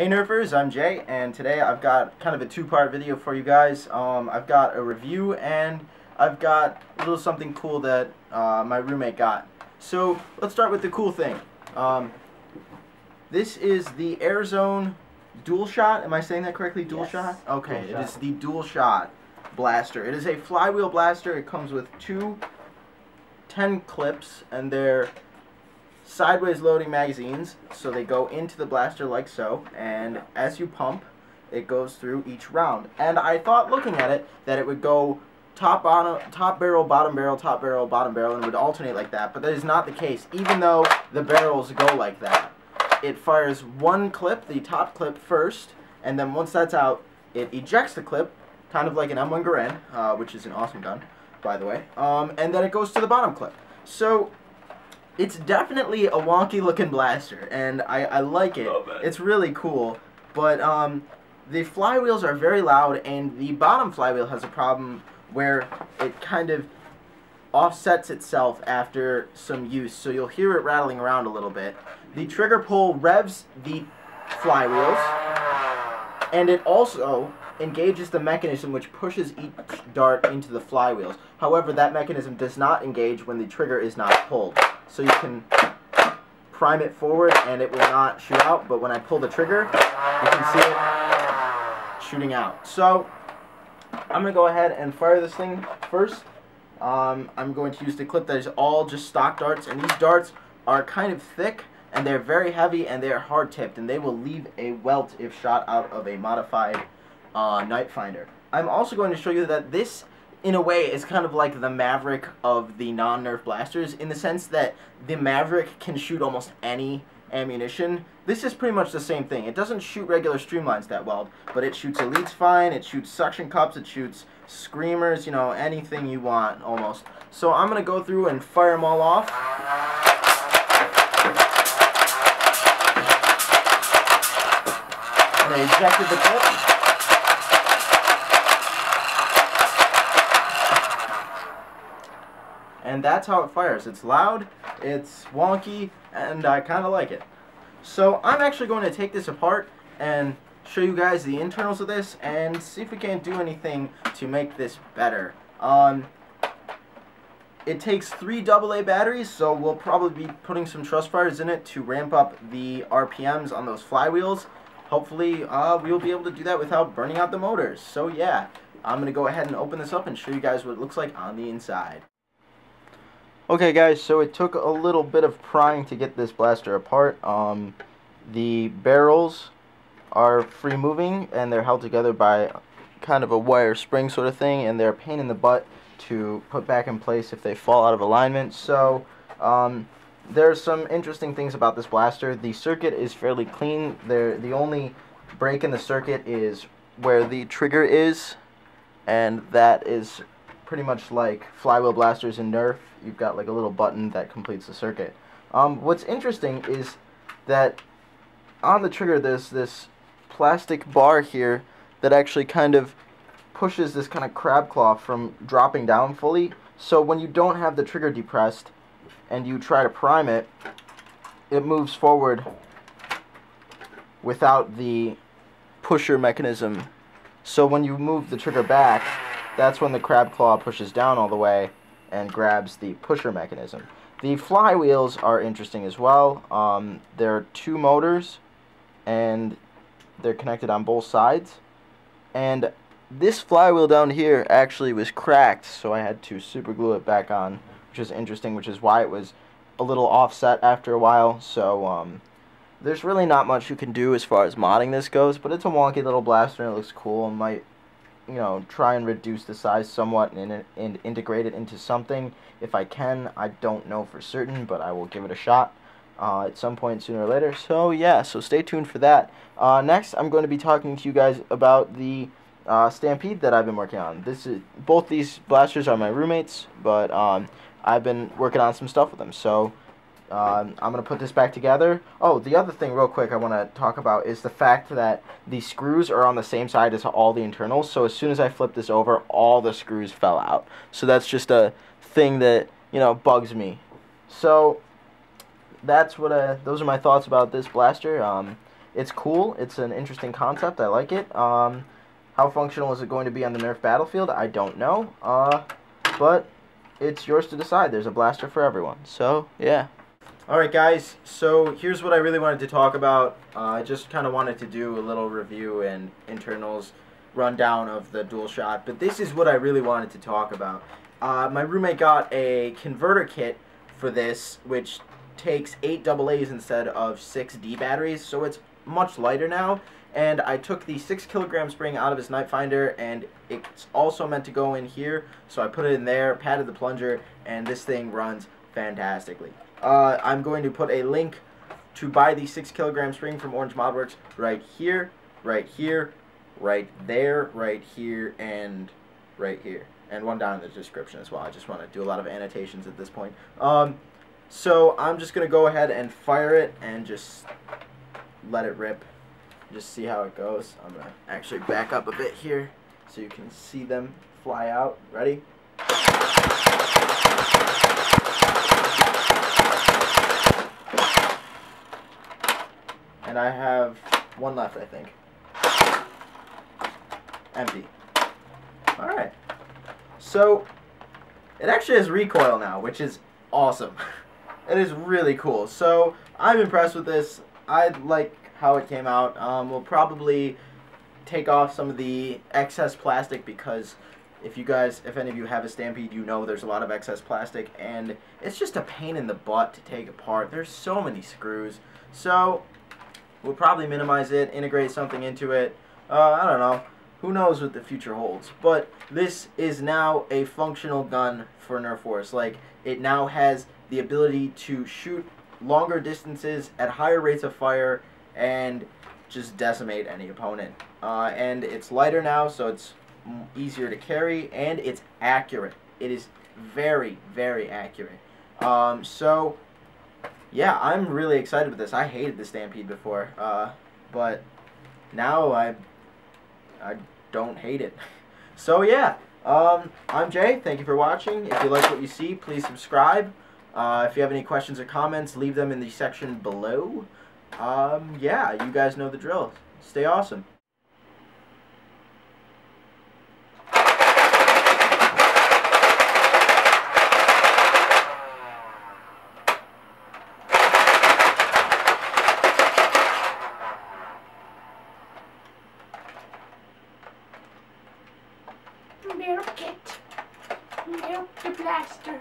Hey Nerfers, I'm Jay, and today I've got kind of a two-part video for you guys. I've got a review and I've got a little something cool that my roommate got. So let's start with the cool thing. This is the AirZone Dual Shot. Am I saying that correctly? Dual Shot? Okay, it is the Dual Shot blaster. It is a flywheel blaster. It comes with two 10 clips, and they're sideways loading magazines, so they go into the blaster like so, and as you pump, it goes through each round. And I thought, looking at it, that it would go top barrel, bottom barrel, top barrel, bottom barrel, and it would alternate like that, but that is not the case. Even though the barrels go like that, it fires one clip, the top clip first, and then once that's out, it ejects the clip, kind of like an M1 Garand, which is an awesome gun, by the way, and then it goes to the bottom clip. So it's definitely a wonky looking blaster, and I like it. It's really cool, but the flywheels are very loud, and the bottom flywheel has a problem where it kind of offsets itself after some use, so you'll hear it rattling around a little bit. The trigger pull revs the flywheels, and it also engages the mechanism which pushes each dart into the flywheels. However, that mechanism does not engage when the trigger is not pulled. So you can prime it forward and it will not shoot out, but when I pull the trigger, you can see it shooting out. So I'm going to go ahead and fire this thing first. I'm going to use the clip that is all just stock darts, and these darts are kind of thick, and they're very heavy, and they are hard tipped, and they will leave a welt if shot out of a modified night finder. I'm also going to show you that this, in a way, is kind of like the Maverick of the non-Nerf blasters, in the sense that the Maverick can shoot almost any ammunition. This is pretty much the same thing. It doesn't shoot regular streamlines that well, but it shoots elites fine, it shoots suction cups, it shoots screamers, you know, anything you want, almost. So I'm going to go through and fire them all off. And I ejected the clip. And that's how it fires. It's loud, it's wonky, and I kind of like it. So I'm actually going to take this apart and show you guys the internals of this and see if we can't do anything to make this better. It takes 3 AA batteries, so we'll probably be putting some trust fires in it to ramp up the RPMs on those flywheels. Hopefully we'll be able to do that without burning out the motors. So yeah, I'm going to go ahead and open this up and show you guys what it looks like on the inside. Okay guys, so it took a little bit of prying to get this blaster apart. The barrels are free moving, and they're held together by kind of a wire spring sort of thing, and they're a pain in the butt to put back in place if they fall out of alignment. So there's some interesting things about this blaster. The circuit is fairly clean. The only break in the circuit is where the trigger is, and that is pretty much like flywheel blasters in Nerf. You've got like a little button that completes the circuit. What's interesting is that on the trigger there's this plastic bar here that actually kind of pushes this kind of crab claw from dropping down fully. So when you don't have the trigger depressed and you try to prime it, it moves forward without the pusher mechanism. So when you move the trigger back, that's when the crab claw pushes down all the way and grabs the pusher mechanism. The flywheels are interesting as well. There are 2 motors, and they're connected on both sides. And this flywheel down here actually was cracked, so I had to super glue it back on, which is interesting, which is why it was a little offset after a while. So there's really not much you can do as far as modding this goes, but it's a wonky little blaster and it looks cool. I might, you know, try and reduce the size somewhat and integrate it into something if I can. I don't know for certain, but I will give it a shot at some point sooner or later. So yeah, so stay tuned for that. Next, I'm going to be talking to you guys about the Stampede that I've been working on. Both these blasters are my roommates, but I've been working on some stuff with them. So I'm going to put this back together. Oh, the other thing real quick I want to talk about is the fact that the screws are on the same side as all the internals. So as soon as I flip this over, all the screws fell out. So that's just a thing that, you know, bugs me. So that's what those are my thoughts about this blaster. it's cool. It's an interesting concept. I like it. How functional is it going to be on the Nerf battlefield? I don't know. But it's yours to decide. There's a blaster for everyone. So, yeah. Alright guys, so here's what I really wanted to talk about. I just kind of wanted to do a little review and internals rundown of the DualShock, but this is what I really wanted to talk about. My roommate got a converter kit for this, which takes 8 AA's instead of 6 D batteries, so it's much lighter now. And I took the 6 kilogram spring out of his knife finder, and it's also meant to go in here, so I put it in there, patted the plunger, and this thing runs fantastically. I'm going to put a link to buy the 6 kilogram spring from Orange Modworks right here, right here, right there, right here, and right here. And one down in the description as well. I just want to do a lot of annotations at this point. So I'm just going to go ahead and fire it and just let it rip. Just see how it goes. I'm going to actually back up a bit here so you can see them fly out. Ready? And I have one left, I think. Empty. Alright. So, it actually has recoil now, which is awesome. It is really cool. So, I'm impressed with this. I like how it came out. We'll probably take off some of the excess plastic because if any of you have a Stampede, you know there's a lot of excess plastic, and it's just a pain in the butt to take apart. There's so many screws. So, we'll probably minimize it, integrate something into it. I don't know. Who knows what the future holds. But this is now a functional gun for Nerf Force. Like, it now has the ability to shoot longer distances at higher rates of fire and just decimate any opponent. And it's lighter now, so it's easier to carry, and it's accurate. It is very, very accurate. So, yeah, I'm really excited with this. I hated the Stampede before, but now I don't hate it. So yeah, I'm Jay. Thank you for watching. If you like what you see, please subscribe. If you have any questions or comments, leave them in the section below. Yeah, you guys know the drill. Stay awesome. Milk it. Milk the blaster.